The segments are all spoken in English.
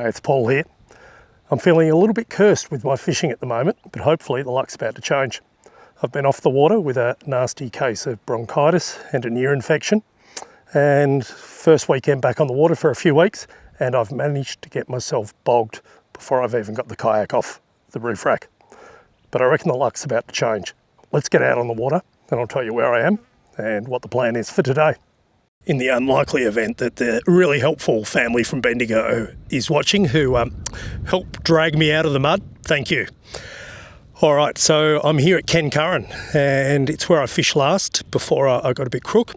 it's Paul here. I'm feeling a little bit cursed with my fishing at the moment, but hopefully the luck's about to change. I've been off the water with a nasty case of bronchitis and an ear infection, and first weekend back on the water for a few weeks, and I've managed to get myself bogged before I've even got the kayak off the roof rack. But I reckon the luck's about to change. Let's get out on the water and I'll tell you where I am and what the plan is for today. In the unlikely event that the really helpful family from Bendigo is watching, who helped drag me out of the mud, thank you. All right, so I'm here at Kencurran, and it's where I fished last before I got a bit crook.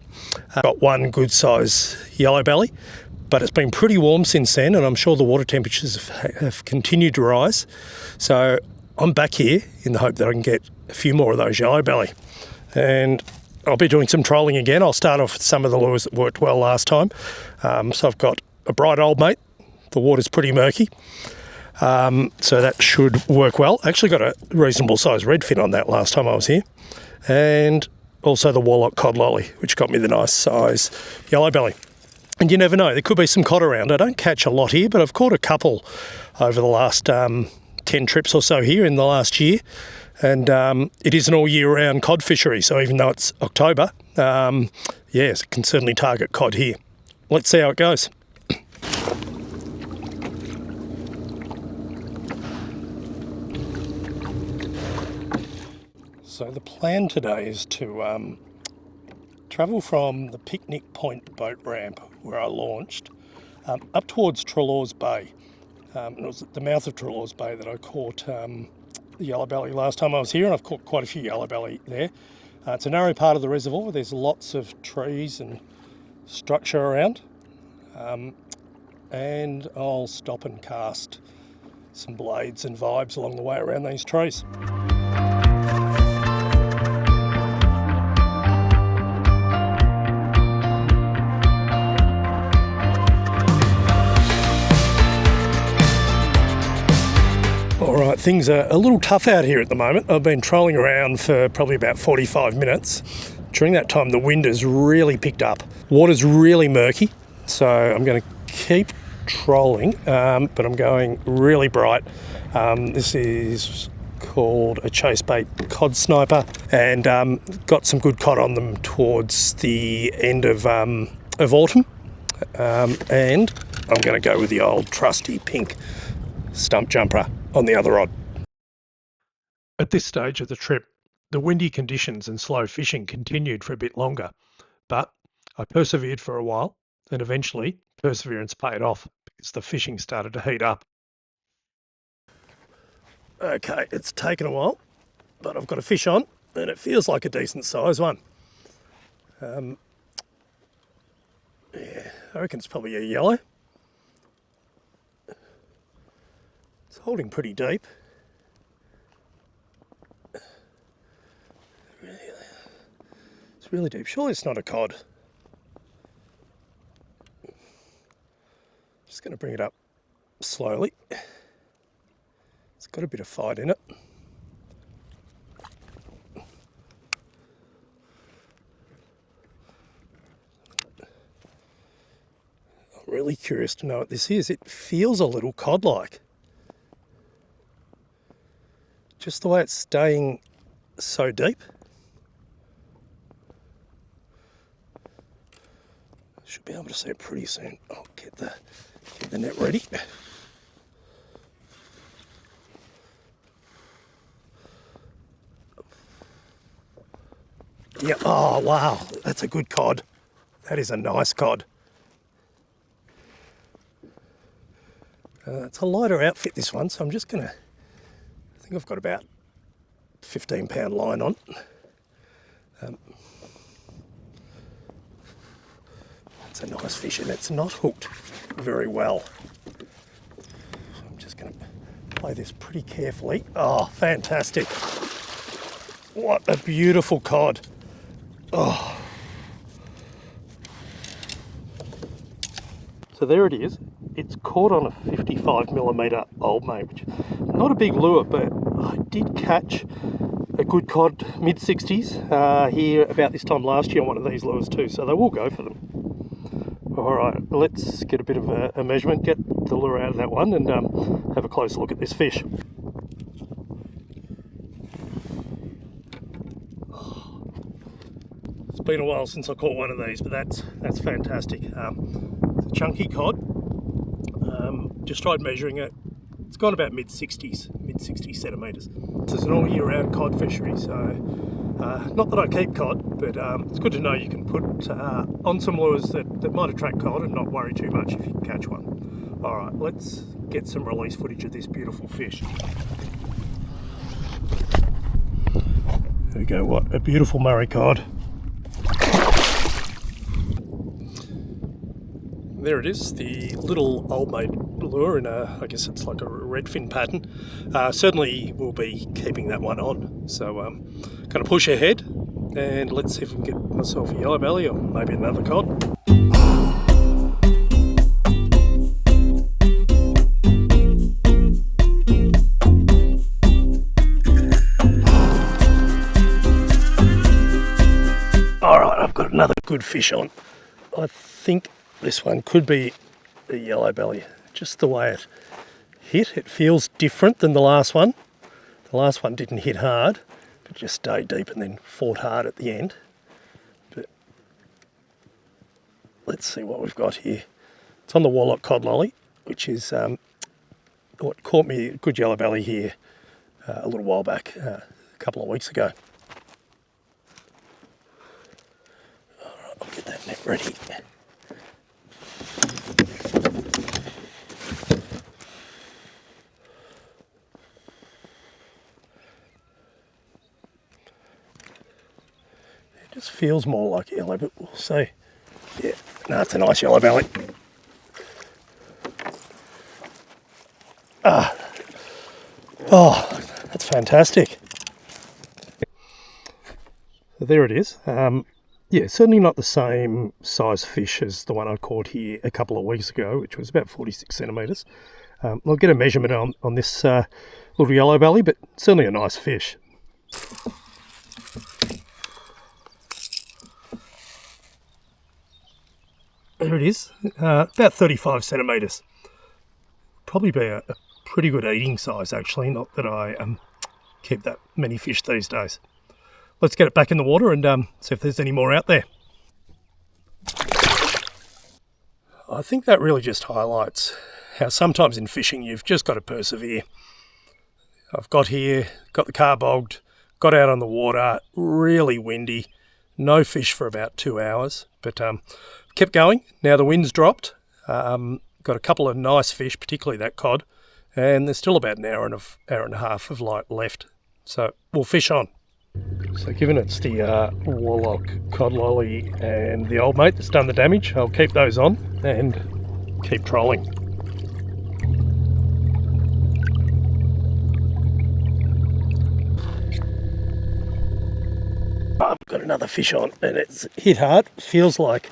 I got one good size yellow belly, but it's been pretty warm since then, and I'm sure the water temperatures have continued to rise. So I'm back here in the hope that I can get a few more of those yellow belly. And I'll be doing some trolling again. I'll start off with some of the lures that worked well last time. So I've got a bright old mate. The water's pretty murky. So that should work well. I actually got a reasonable size redfin on that last time I was here. And also the Warlock cod lolly, which got me the nice size yellow belly. And you never know, there could be some cod around. I don't catch a lot here, but I've caught a couple over the last 10 trips or so here in the last year. And it is an all year round cod fishery. So even though it's October, yes, it can certainly target cod here. Let's see how it goes. So the plan today is to travel from the Picnic Point boat ramp where I launched up towards Trelaws Bay. It was at the mouth of Trelaws Bay that I caught the yellow belly last time I was here, and I've caught quite a few yellow belly there. It's a narrow part of the reservoir. There's lots of trees and structure around, and I'll stop and cast some blades and vibes along the way around these trees. Alright, things are a little tough out here at the moment. I've been trolling around for probably about 45 minutes. During that time the wind has really picked up. Water's really murky, so I'm going to keep trolling, but I'm going really bright. This is called a chase bait cod sniper, and got some good cod on them towards the end of autumn, and I'm going to go with the old trusty pink stump jumper on the other rod. At this stage of the trip, the windy conditions and slow fishing continued for a bit longer, but I persevered for a while, and eventually perseverance paid off because the fishing started to heat up. Okay, it's taken a while, but I've got a fish on, and it feels like a decent size one. Yeah, I reckon it's probably a yellow. It's holding pretty deep. It's really deep. Surely it's not a cod. Just going to bring it up slowly. It's got a bit of fight in it. I'm really curious to know what this is. It feels a little cod-like. Just the way it's staying so deep. Should be able to see it pretty soon. I'll get the net ready. Yeah, oh wow, that's a good cod. That is a nice cod. It's a lighter outfit, this one, so I'm just gonna, I think I've got about 15-pound line on. It's a nice fish, and it's not hooked very well. So I'm just going to play this pretty carefully. Oh, fantastic. What a beautiful cod. Oh. So there it is. It's caught on a 55mm old mate, which is not a big lure, but I did catch a good cod mid-60s here about this time last year on one of these lures too, so they will go for them. All right, let's get a bit of a measurement, get the lure out of that one, and have a closer look at this fish. It's been a while since I caught one of these, but that's fantastic. It's a chunky cod. Just tried measuring it. It's gone about mid 60 centimetres. This is an all year round cod fishery, so not that I keep cod, but it's good to know you can put on some lures that might attract cod and not worry too much if you can catch one. All right, let's get some release footage of this beautiful fish. There we go, what a beautiful Murray cod. There it is, the little old mate lure in I guess it's like a redfin pattern. Certainly we'll be keeping that one on. So going to push ahead and let's see if we can get myself a yellow belly or maybe another cod. All right, I've got another good fish on. I think this one could be a yellow belly. Just the way it hit, it feels different than the last one. The last one didn't hit hard, but just stayed deep and then fought hard at the end. But let's see what we've got here. It's on the Warlock cod lolly, which is what caught me a good yellow belly here a little while back, a couple of weeks ago. All right, I'll get that net ready. Just feels more like yellow, but we'll see. Yeah, no, it's a nice yellow belly. Oh, that's fantastic. So there it is. Yeah, certainly not the same size fish as the one I caught here a couple of weeks ago, which was about 46 centimetres. I'll get a measurement on this little yellow belly, but certainly a nice fish. There it is, about 35 centimetres. Probably be a pretty good eating size actually, not that I keep that many fish these days. Let's get it back in the water and see if there's any more out there. I think that really just highlights how sometimes in fishing you've just got to persevere. I've got here, got the car bogged, got out on the water, really windy, no fish for about 2 hours, but kept going. Now the wind's dropped, got a couple of nice fish, particularly that cod, and there's still about an hour and a half of light left. So we'll fish on. So given it's the Warlock cod lolly and the old mate that's done the damage, I'll keep those on and keep trolling. I've got another fish on and it's hit hard, feels like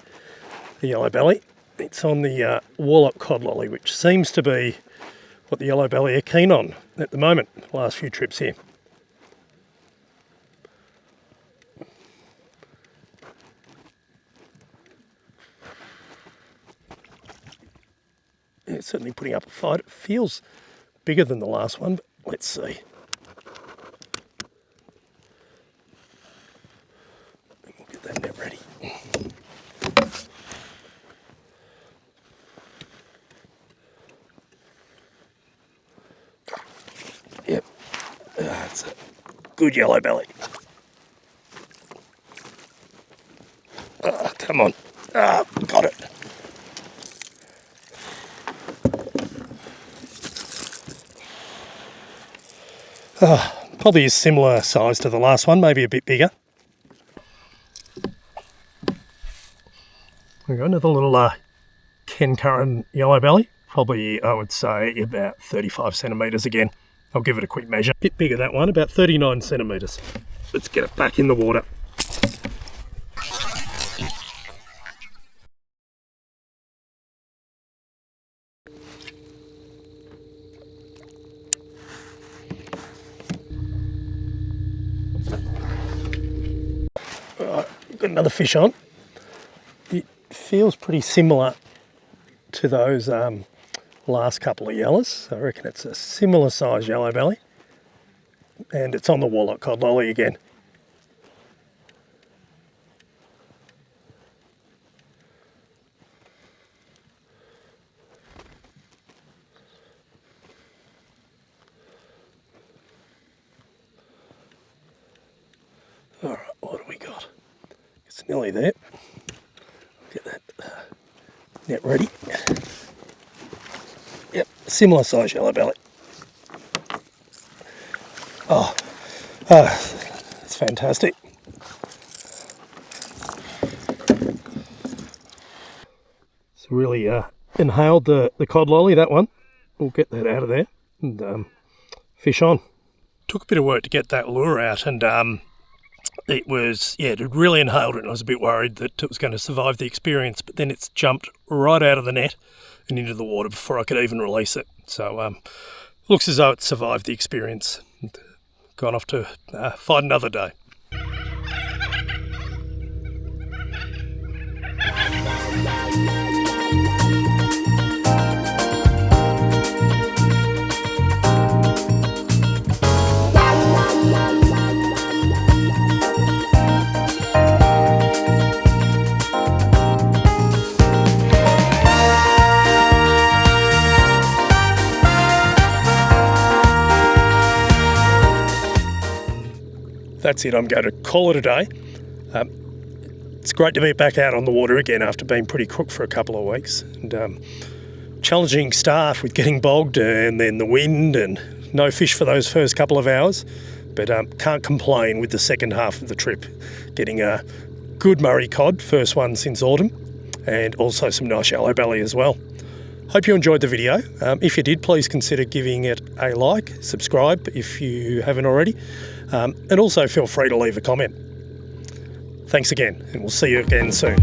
the yellow belly. It's on the Warlock cod lolly, which seems to be what the yellow belly are keen on at the moment, the last few trips here. Yeah, it's certainly putting up a fight. It feels bigger than the last one, but let's see. We'll get that net ready. Yep, it's a good yellow belly. Come on. Got it. Probably a similar size to the last one, maybe a bit bigger. We got another little Ken Curran yellow belly, probably I would say about 35 centimetres again. I'll give it a quick measure. Bit bigger that one, about 39 centimetres. Let's get it back in the water. Got another fish on. It feels pretty similar to those last couple of yellows. So I reckon it's a similar size yellow belly, and it's on the Warlock cod lolly again. All right, what do we got? It's nearly there. Get that net ready. Yep, similar size yellow belly. Oh, it's fantastic. It's really inhaled the cod lolly, that one. We'll get that out of there and fish on. Took a bit of work to get that lure out, and it really inhaled it, and I was a bit worried that it was going to survive the experience, but then it's jumped right out of the net and into the water before I could even release it. So looks as though it survived the experience. Gone off to fight another day. That's it, I'm going to call it a day. It's great to be back out on the water again after being pretty crook for a couple of weeks. And challenging start with getting bogged and then the wind and no fish for those first couple of hours. But can't complain with the second half of the trip. Getting a good Murray cod, first one since autumn, and also some nice yellow belly as well. Hope you enjoyed the video. If you did, please consider giving it a like, subscribe if you haven't already, and also feel free to leave a comment. Thanks again, and we'll see you again soon.